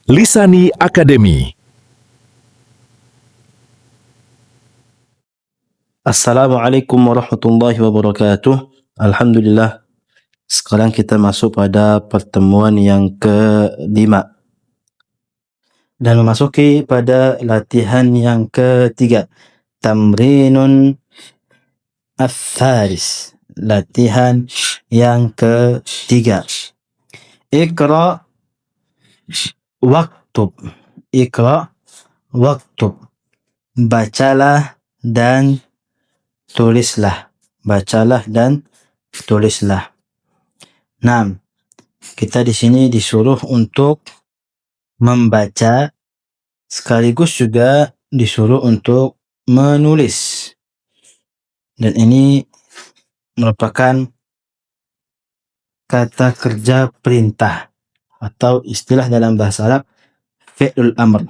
Lisani Academy. Assalamualaikum warahmatullahi wabarakatuh. Alhamdulillah. Sekarang kita masuk pada pertemuan yang kelima dan memasuki pada latihan yang ketiga. Tamrinun ats-tsalis. Latihan yang ketiga. Iqra waktub. Iqra waktub. Bacalah dan tulislah. Bacalah dan tulislah. Nah, kita di sini disuruh untuk membaca sekaligus juga disuruh untuk menulis. Dan ini merupakan kata kerja perintah atau istilah dalam bahasa Arab fi'il amr.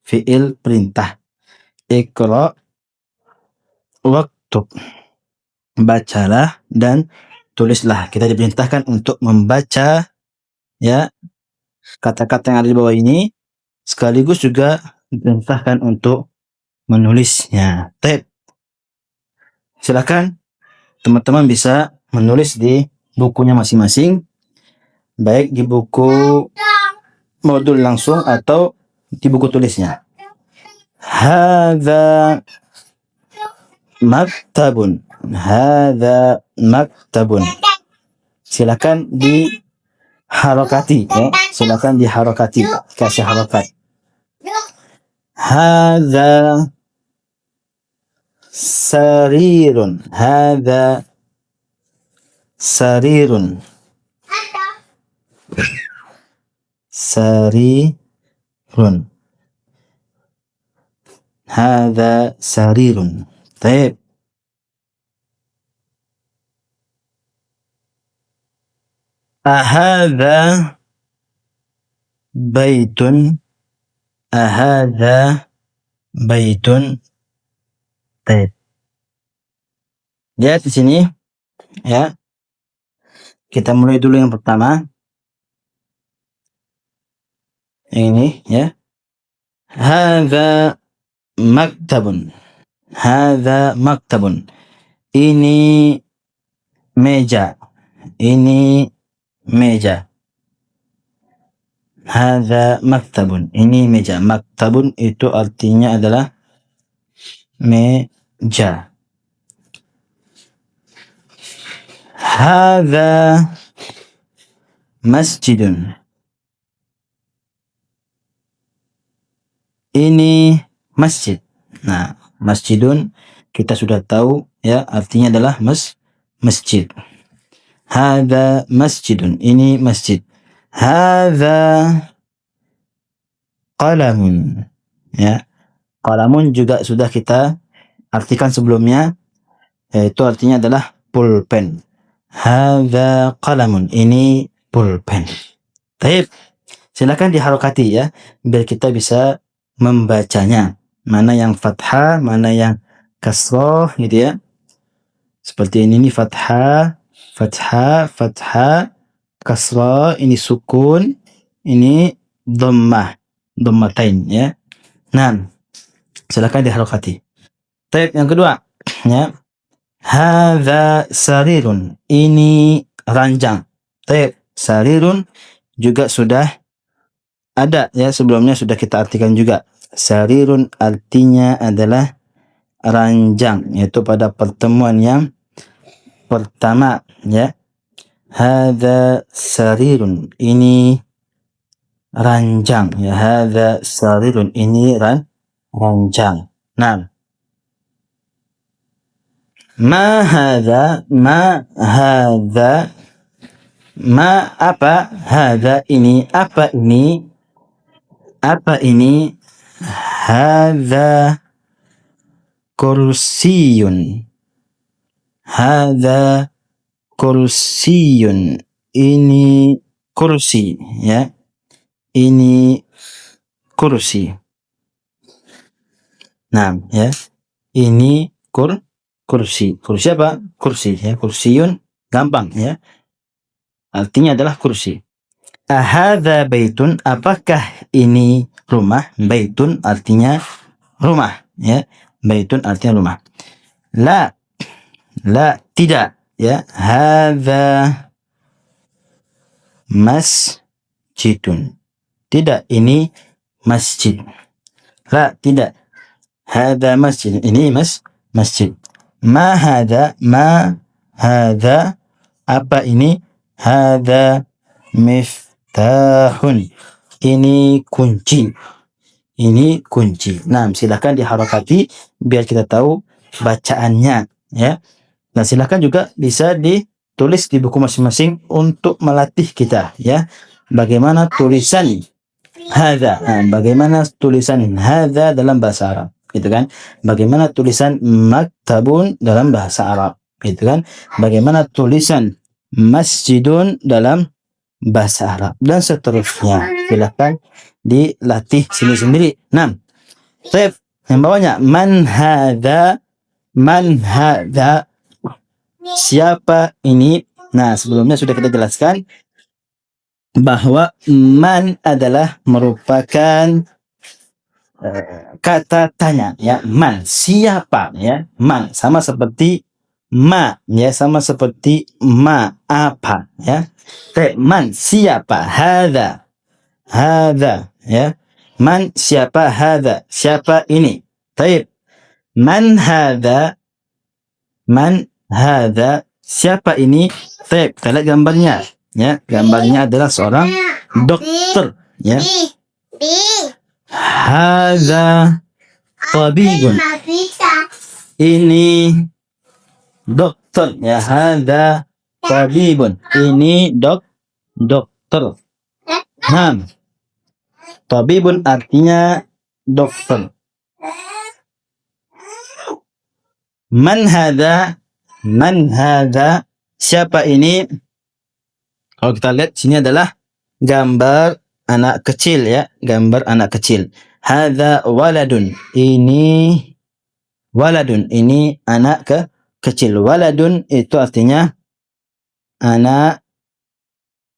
Fi'il perintah. Iqra waktub. Bacalah dan tulislah. Kita diperintahkan untuk membaca ya kata-kata yang ada di bawah ini, sekaligus juga diperintahkan untuk menulisnya. Baik. Silakan teman-teman bisa menulis di bukunya masing-masing, baik di buku modul langsung atau di buku tulisnya. Hadza maktabun. Hadza maktabun. Silakan diharokati ya. Silakan diharokati, kasih harokat. Hadza sarirun. Hadza sarirun. Sarirun. Hadza sarirun. Baik. Ahadza baitun. Ahadza baitun. Baik. Lihat di sini ya. Kita mulai dulu yang pertama. Yang ini ya. Hadza maktabun. Hadza maktabun. Ini meja. Ini meja. Hadza maktabun. Ini meja. Maktabun itu artinya adalah meja. Hadza masjidun. Ini masjid. Nah, masjidun kita sudah tahu ya, artinya adalah masjid. Hadza masjidun. Ini masjid. Hadza qalamun. Ya. Qalamun juga sudah kita artikan sebelumnya, yaitu artinya adalah pulpen. Hadza qalamun. Ini pulpen. Baik. Silakan diharokati ya, biar kita bisa membacanya. Mana yang fathah, mana yang kasrah gitu ya. Seperti ini nih, fathah, fathah, fathah, kasrah, ini sukun, ini dhammah, dhammatain ya. Nah, silakan diharokati. Baik, yang kedua ya. Hadza sarirun. Ini ranjang. Baik, sarirun juga sudah ada ya, sebelumnya sudah kita artikan juga. Sarirun artinya adalah ranjang, yaitu pada pertemuan yang pertama ya. Hadza sarirun. Ini ranjang ya. Hadza sarirun. Ini ranjang. Nah. Ma hadza. Ma hadza. Ma apa? Hadza ini. Apa ini? Apa ini? Hadza kursiyun. Hadza kursiyun. Ini kursi ya. Ini kursi. Nah ya. Ini kursi. Kursi apa? Kursi ya. Kursiyun gampang ya. Artinya adalah kursi. Ahadza baitun. Apakah ini rumah. Baitun artinya rumah, ya. Baitun artinya rumah. La, tidak, ya. Hadza masjidun. Tidak, ini masjid. La, tidak. Hadza masjid. Ini masjid. Ma hadza, apa ini? Hadza miftahun. Ini kunci. Ini kunci. Nah, silakan diharokati biar kita tahu bacaannya, ya. Nah, silakan juga bisa ditulis di buku masing-masing untuk melatih kita, ya. Bagaimana tulisan hadza. Nah, bagaimana tulisan hadza dalam bahasa Arab, gitu kan? Bagaimana tulisan maktabun dalam bahasa Arab, gitu kan? Bagaimana tulisan masjidun dalam bahasa Arab dan seterusnya. Silakan dilatih sendiri. Nah, Taib, yang bawahnya man hadza, siapa ini? Nah, sebelumnya sudah kita jelaskan bahwa man adalah merupakan kata tanya, ya. Man, siapa, ya. Man sama seperti ma, ya, sama seperti ma, apa, ya. Man, siapa? Hadza, ya. Man, siapa? Hadza, siapa ini? Taib. Man hadza, siapa ini? Taib, kita lihat gambarnya, ya. Gambarnya adalah seorang dokter, ya. Hadza tabibun. Ini dokter, ya. Hadza tabibun. Ini dokter. Nah, tabibun artinya dokter. Man hadza, siapa ini? Kalau kita lihat sini adalah gambar anak kecil, ya, gambar anak kecil. Hadza waladun. Ini waladun, ini anak kecil. Waladun itu artinya anak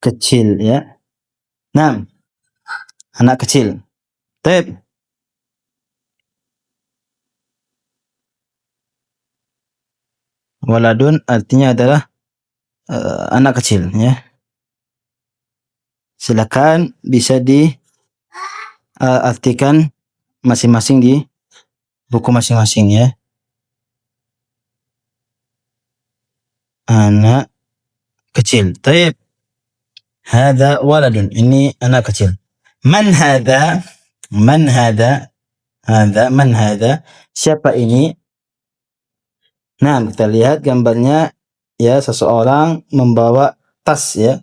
kecil, ya. Nah, anak kecil. Baik. Waladun artinya adalah anak kecil, ya. Silakan bisa diartikan masing-masing di buku masing-masing, ya. Anak kecil. Baik. Hadza waladun, ini anak kecil. Man hadza, siapa ini? Nah, kita lihat gambarnya, ya, seseorang membawa tas, ya.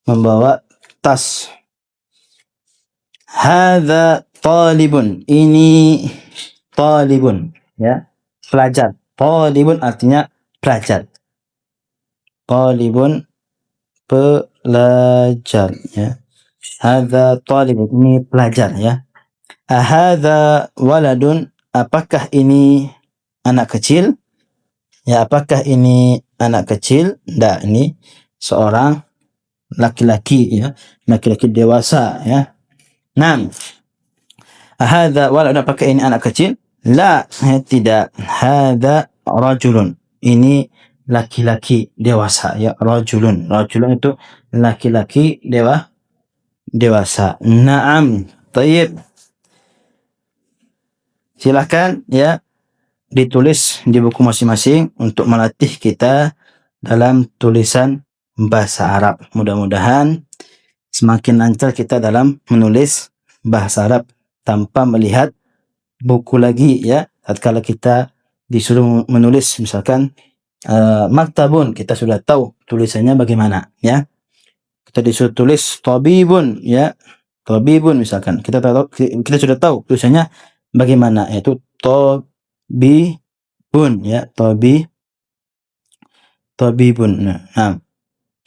Membawa tas. Hadza talibun, ini talibun, ya, pelajar. Talibun artinya pelajar. Talibun, pelajar, ya. Hadza talibun, ini pelajar, ya. Hadza waladun, apakah ini anak kecil? Ya, apakah ini anak kecil? Tidak, ini seorang laki-laki, ya, laki-laki dewasa, ya. Nah, hadza waladun, apakah ini anak kecil? La, tidak. Hadza rajulun, ini laki-laki dewasa, ya. Rajulun itu laki-laki dewasa. Naam. Tayyib. Silakan, ya, ditulis di buku masing-masing untuk melatih kita dalam tulisan bahasa Arab. Mudah-mudahan semakin lancar kita dalam menulis bahasa Arab tanpa melihat buku lagi, ya. Tatkala kita disuruh menulis misalkan maktabun, kita sudah tahu tulisannya bagaimana, ya. Kita disuruh tulis tabibun, ya. Tabibun misalkan, kita sudah tahu tulisannya bagaimana, yaitu tabibun, ya. Tabibun. Nah,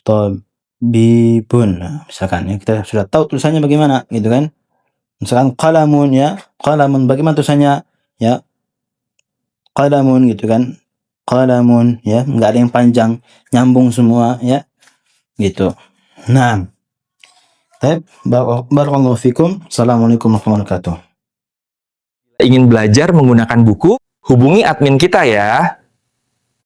tabibun. Nah, misalkan, ya, kita sudah tahu tulisannya bagaimana, gitu kan. Misalkan qalamun, ya. Qalamun, bagaimana tulisannya, ya. Qalamun, gitu kan. Qalamun, ya, enggak ada yang panjang, nyambung semua, ya. Gitu. Nah, Baik, barakallahu fikum. Assalamualaikum warahmatullahi wabarakatuh. Ingin belajar menggunakan buku, hubungi admin kita ya.